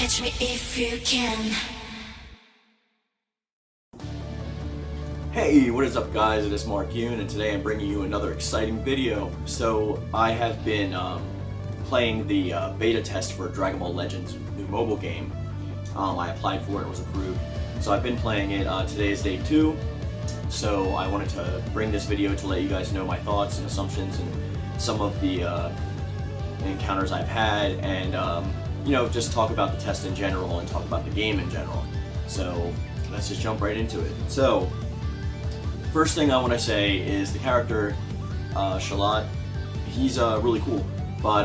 catch me if you can. Hey, what is up guys, it is Mark Yoon, and today I'm bringing you another exciting video. So I have been playing the beta test for Dragon Ball Legends new mobile game. I applied for it and was approved. So I've been playing it. Today is day 2. So I wanted to bring this video to let you guys know my thoughts and assumptions and some of the encounters I've had, and you know, just talk about the test in general and talk about the game in general. So let's just jump right into it. So first thing I want to say is the character Shalat. He's really cool, but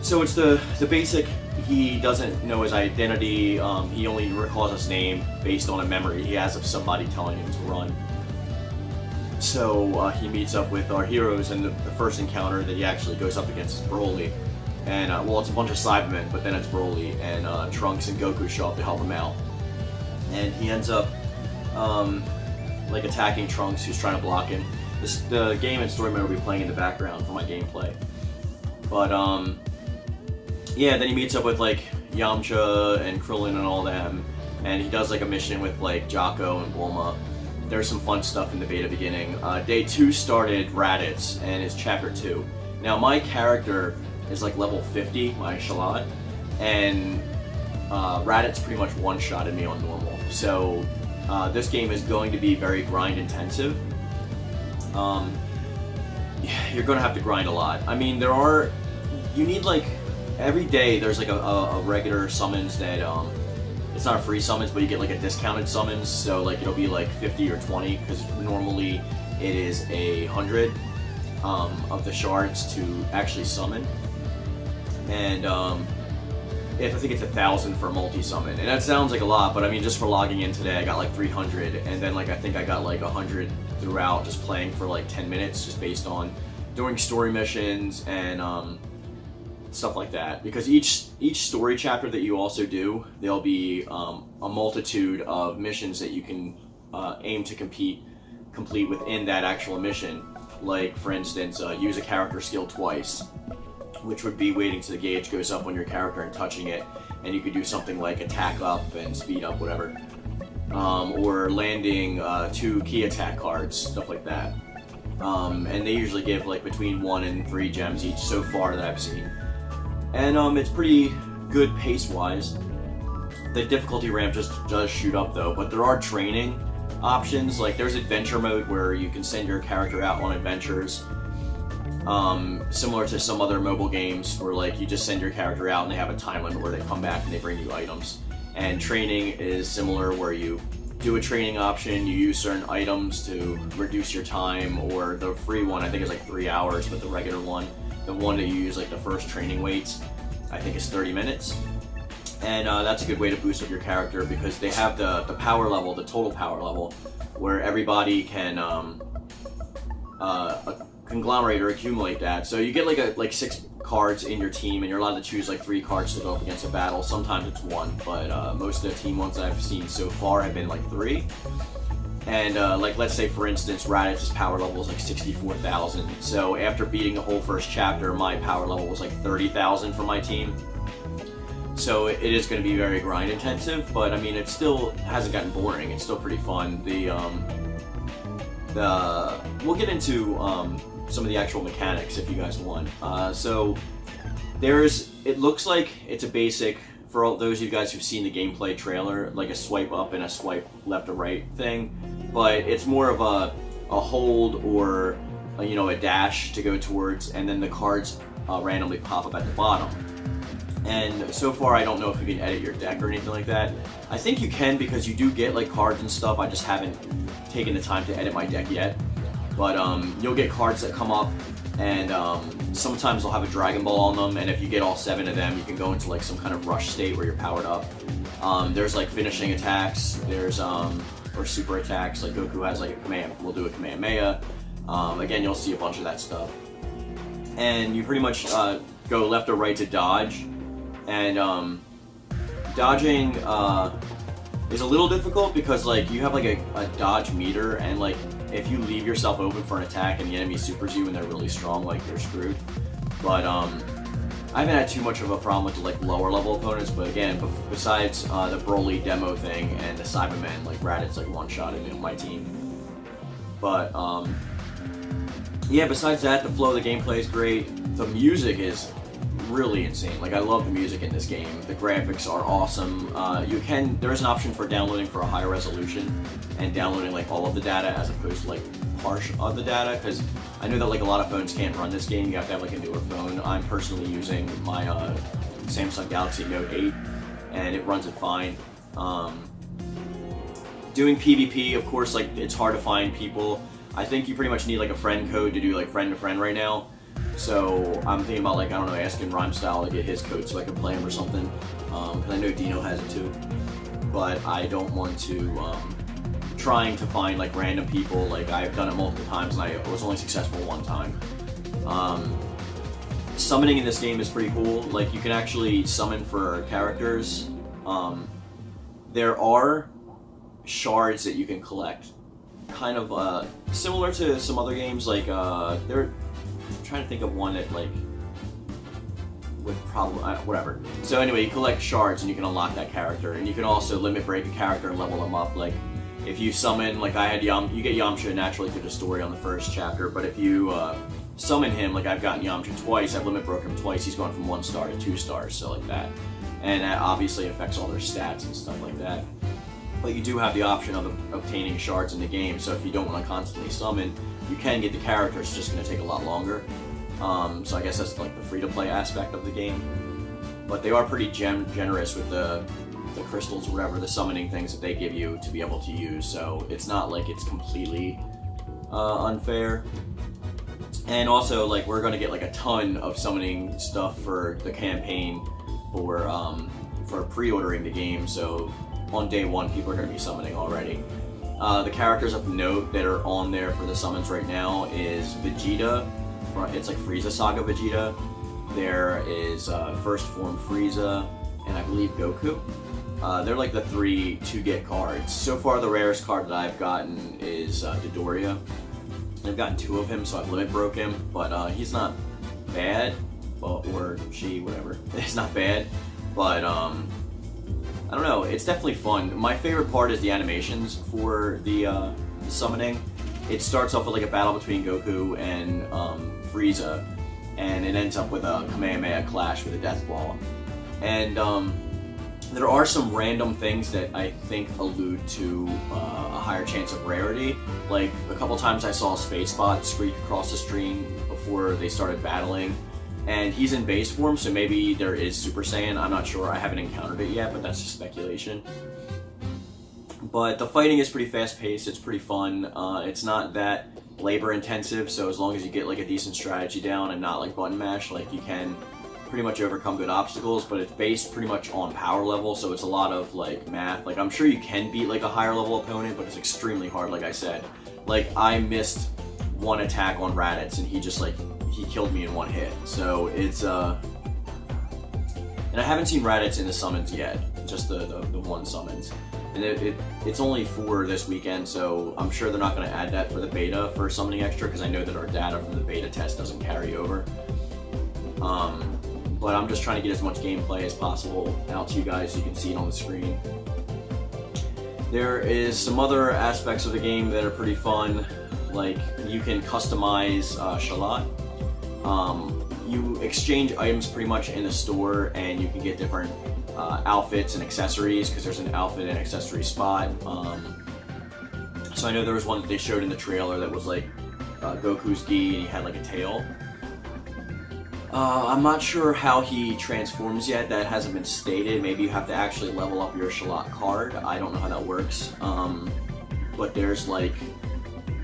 so it's the basic. He doesn't know his identity. He only recalls his name based on a memory he has of somebody telling him to run. So he meets up with our heroes, and the first encounter that he actually goes up against is Broly. And well, it's a bunch of Cybermen, but then it's Broly, and Trunks and Goku show up to help him out. And he ends up like attacking Trunks, who's trying to block him. The game and story mode will be playing in the background for my gameplay. But yeah, then he meets up with like Yamcha and Krillin and all them, and he does like a mission with like Jocko and Bulma. There's some fun stuff in the beta beginning. Day 2 started Raditz, and it's chapter 2. Now my character is like level 50, my Shalat, and Raditz pretty much one-shotted me on normal. So this game is going to be very grind intensive. You're going to have to grind a lot. I mean, you need like, every day there's like a regular summons that, it's not a free summons, but you get like a discounted summons, so like it'll be like 50 or 20, because normally it is 100 of the shards to actually summon. And I think it's 1,000 for multi-summon, and that sounds like a lot, but I mean, just for logging in today I got like 300, and then like I think I got like 100 throughout just playing for like 10 minutes, just based on doing story missions and stuff like that. Because each story chapter that you also do, there'll be a multitude of missions that you can aim to complete within that actual mission. Like for instance, use a character skill twice, which would be waiting till the gauge goes up on your character and touching it, and you could do something like attack up and speed up, whatever, or landing 2 key attack cards, stuff like that. And they usually give like between 1 and 3 gems each so far that I've seen. And it's pretty good pace-wise. The difficulty ramp just does shoot up though, but there are training options. Like there's adventure mode where you can send your character out on adventures. Similar to some other mobile games where like you just send your character out and they have a time limit where they come back and they bring you items. And training is similar, where you do a training option, you use certain items to reduce your time, or the free one I think is like 3 hours, but the regular one, the one that you use like the first training weights, I think is 30 minutes. And that's a good way to boost up your character, because they have the power level, the total power level, where everybody can conglomerate or accumulate that. So you get like 6 cards in your team, and you're allowed to choose like 3 cards to go up against a battle. Sometimes it's 1, but most of the team ones that I've seen so far have been like 3. And like let's say for instance Raditz's power level is like 64,000. So after beating the whole first chapter, my power level was like 30,000 for my team. So it is going to be very grind intensive, but I mean it still hasn't gotten boring. It's still pretty fun. We'll get into some of the actual mechanics if you guys want. So it looks like it's a basic, for all those of you guys who've seen the gameplay trailer, like a swipe up and a swipe left or right thing, but it's more of a hold or a dash to go towards, and then the cards randomly pop up at the bottom. And so far I don't know if you can edit your deck or anything like that. I think you can, because you do get like cards and stuff. I just haven't taken the time to edit my deck yet. But you'll get cards that come up, and sometimes they'll have a Dragon Ball on them, and if you get all 7 of them, you can go into like some kind of rush state where you're powered up. There's like finishing attacks, there's or super attacks, like Goku has like a command, we'll do a Kamehameha. Again, you'll see a bunch of that stuff. And you pretty much go left or right to dodge, and dodging is a little difficult, because like you have like a dodge meter, and like if you leave yourself open for an attack and the enemy supers you and they're really strong, like you're screwed. But I haven't had too much of a problem with the like lower level opponents, but again, besides the Broly demo thing and the Cybermen, like Raditz like one-shotted me on my team. But yeah, besides that, the flow of the gameplay is great. The music is really insane. Like, I love the music in this game. The graphics are awesome. There is an option for downloading for a higher resolution and downloading like all of the data as opposed to like part of the data, because I know that like a lot of phones can't run this game. You have to have like a newer phone. I'm personally using my Samsung Galaxy Note 8 and it runs it fine. Doing PvP, of course, like it's hard to find people. I think you pretty much need like a friend code to do like friend to friend right now. So I'm thinking about like, I don't know, asking Rhymestyle to get his code so I can play him or something. Because I know Dino has it too. But I don't want to trying to find like random people. Like, I've done it multiple times and I was only successful one time. Summoning in this game is pretty cool. Like, you can actually summon for characters. There are shards that you can collect. Kind of similar to some other games, like I'm trying to think of one that like would probably whatever. So anyway, you collect shards and you can unlock that character, and you can also limit break a character and level them up. Like, if you summon, like I had you get Yamcha naturally through the story on the first chapter, but if you summon him, like I've gotten Yamcha twice, I've limit broken him twice, he's gone from 1 star to 2 stars, so like that. And that obviously affects all their stats and stuff like that. But you do have the option of obtaining shards in the game, so if you don't want to constantly summon, you can get the character. It's just going to take a lot longer. So I guess that's like the free-to-play aspect of the game. But they are pretty generous with the crystals or whatever, the summoning things that they give you to be able to use, so it's not like it's completely unfair. And also, like, we're going to get like a ton of summoning stuff for the campaign for pre-ordering the game, so on day 1 people are going to be summoning already. The characters of note that are on there for the summons right now is Vegeta. It's like Frieza Saga Vegeta. There is First Form Frieza, and I believe Goku. They're like the 3 to-get cards. So far, the rarest card that I've gotten is Dodoria. I've gotten 2 of him, so I've limit broke him, but he's not bad. Well, or she, whatever. It's not bad, but I don't know, it's definitely fun. My favorite part is the animations for the summoning. It starts off with like a battle between Goku and Frieza, and it ends up with a Kamehameha clash with a Death Ball. And there are some random things that I think allude to a higher chance of rarity. Like, a couple times I saw Space Bot streak across the screen before they started battling. And he's in base form, so maybe there is Super Saiyan. I'm not sure. I haven't encountered it yet, but that's just speculation. But the fighting is pretty fast-paced. It's pretty fun. It's not that labor-intensive, so as long as you get like a decent strategy down and not like button mash, like you can pretty much overcome good obstacles. But it's based pretty much on power level, so it's a lot of like math. Like, I'm sure you can beat like a higher level opponent, but it's extremely hard. Like I said, like I missed one attack on Raditz, and he just like he killed me in 1 hit. So it's and I haven't seen Raditz in the summons yet, just the 1 summons. And it's only for this weekend, so I'm sure they're not going to add that for the beta for summoning extra, because I know that our data from the beta test doesn't carry over. But I'm just trying to get as much gameplay as possible out to you guys so you can see it on the screen. There is some other aspects of the game that are pretty fun, like you can customize Shalat. You exchange items pretty much in the store, and you can get different outfits and accessories, because there's an outfit and accessory spot. So I know there was one that they showed in the trailer that was like Goku's gi, and he had like a tail. I'm not sure how he transforms yet. That hasn't been stated. Maybe you have to actually level up your Shalat card. I don't know how that works. But there's like,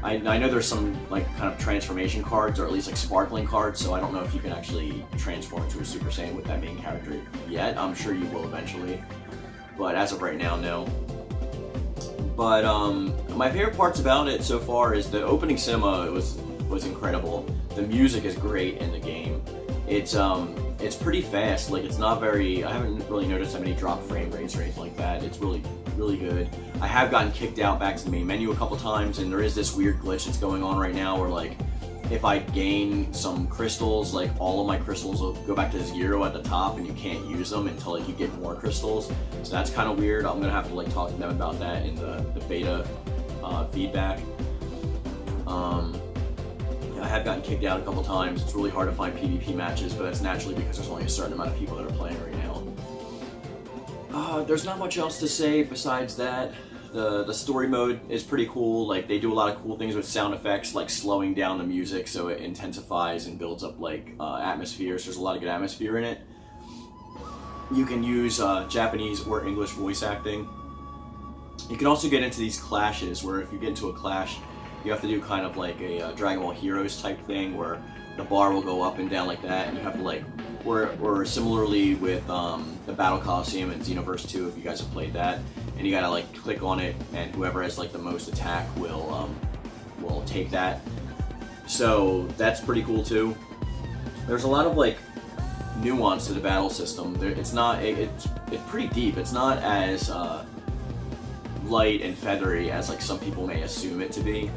I know there's some like kind of transformation cards, or at least like sparkling cards, so I don't know if you can actually transform into a Super Saiyan with that main character yet. I'm sure you will eventually, but as of right now, no. But my favorite parts about it so far is the opening cinema was incredible. The music is great in the game. It's pretty fast. Like, it's not very, I haven't really noticed how many drop frame rates or anything like that. It's really good. I have gotten kicked out back to the main menu a couple times, and there is this weird glitch that's going on right now where like if I gain some crystals, like all of my crystals will go back to 0 at the top, and you can't use them until like you get more crystals. So that's kind of weird. I'm gonna have to like talk to them about that in the beta feedback. I have gotten kicked out a couple times. It's really hard to find PvP matches, but that's naturally because there's only a certain amount of people that are playing right now. There's not much else to say besides that. The story mode is pretty cool. Like, they do a lot of cool things with sound effects, like slowing down the music so it intensifies and builds up like atmospheres. There's a lot of good atmosphere in it. You can use Japanese or English voice acting. You can also get into these clashes where if you get into a clash, you have to do kind of like a Dragon Ball Heroes type thing where the bar will go up and down like that, and you have to like, or similarly with the Battle Coliseum and Xenoverse 2, if you guys have played that, and you gotta like click on it, and whoever has like the most attack will take that. So that's pretty cool too. There's a lot of like nuance to the battle system. It's pretty deep. It's not as light and feathery as like some people may assume it to be,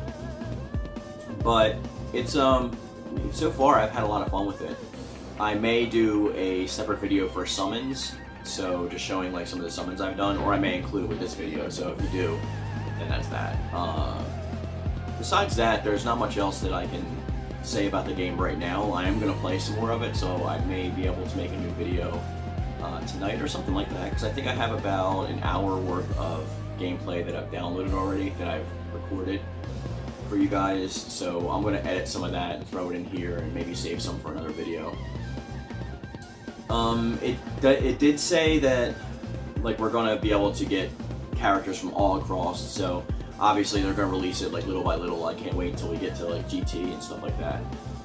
but it's so far I've had a lot of fun with it. I may do a separate video for summons, so just showing like some of the summons I've done, or I may include it with this video, so if you do, then that's that. Besides that, there's not much else that I can say about the game right now. I am going to play some more of it, so I may be able to make a new video tonight or something like that, because I think I have about an hour worth of gameplay that I've downloaded already, that I've recorded for you guys, so I'm going to edit some of that and throw it in here and maybe save some for another video. It did say that like we're going to be able to get characters from all across, so obviously they're going to release it like little by little. I can't wait until we get to like GT and stuff like that,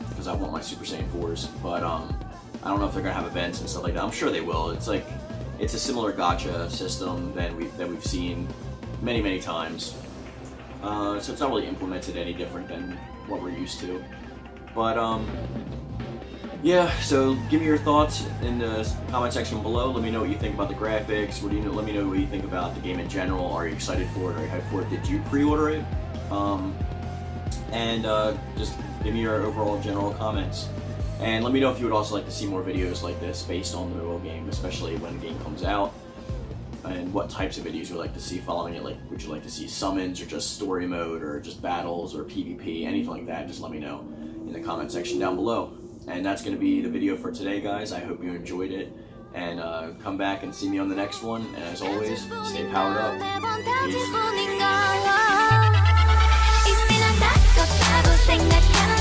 because I want my Super Saiyan 4s, but I don't know if they're going to have events and stuff like that. I'm sure they will. It's a similar gacha system that we've seen many times. So it's not really implemented any different than what we're used to. But yeah, so give me your thoughts in the comment section below. Let me know what you think about the graphics. Let me know what you think about the game in general. Are you excited for it? Are you hyped for it? Did you pre-order it? And just give me your overall general comments. And let me know if you would also like to see more videos like this based on the real game, especially when the game comes out. And what types of videos you'd like to see following it. Like, would you like to see summons, or just story mode, or just battles, or PvP, anything like that? Just let me know in the comment section down below. And that's going to be the video for today, guys. I hope you enjoyed it. And come back and see me on the next one. And as always, stay powered up. Peace.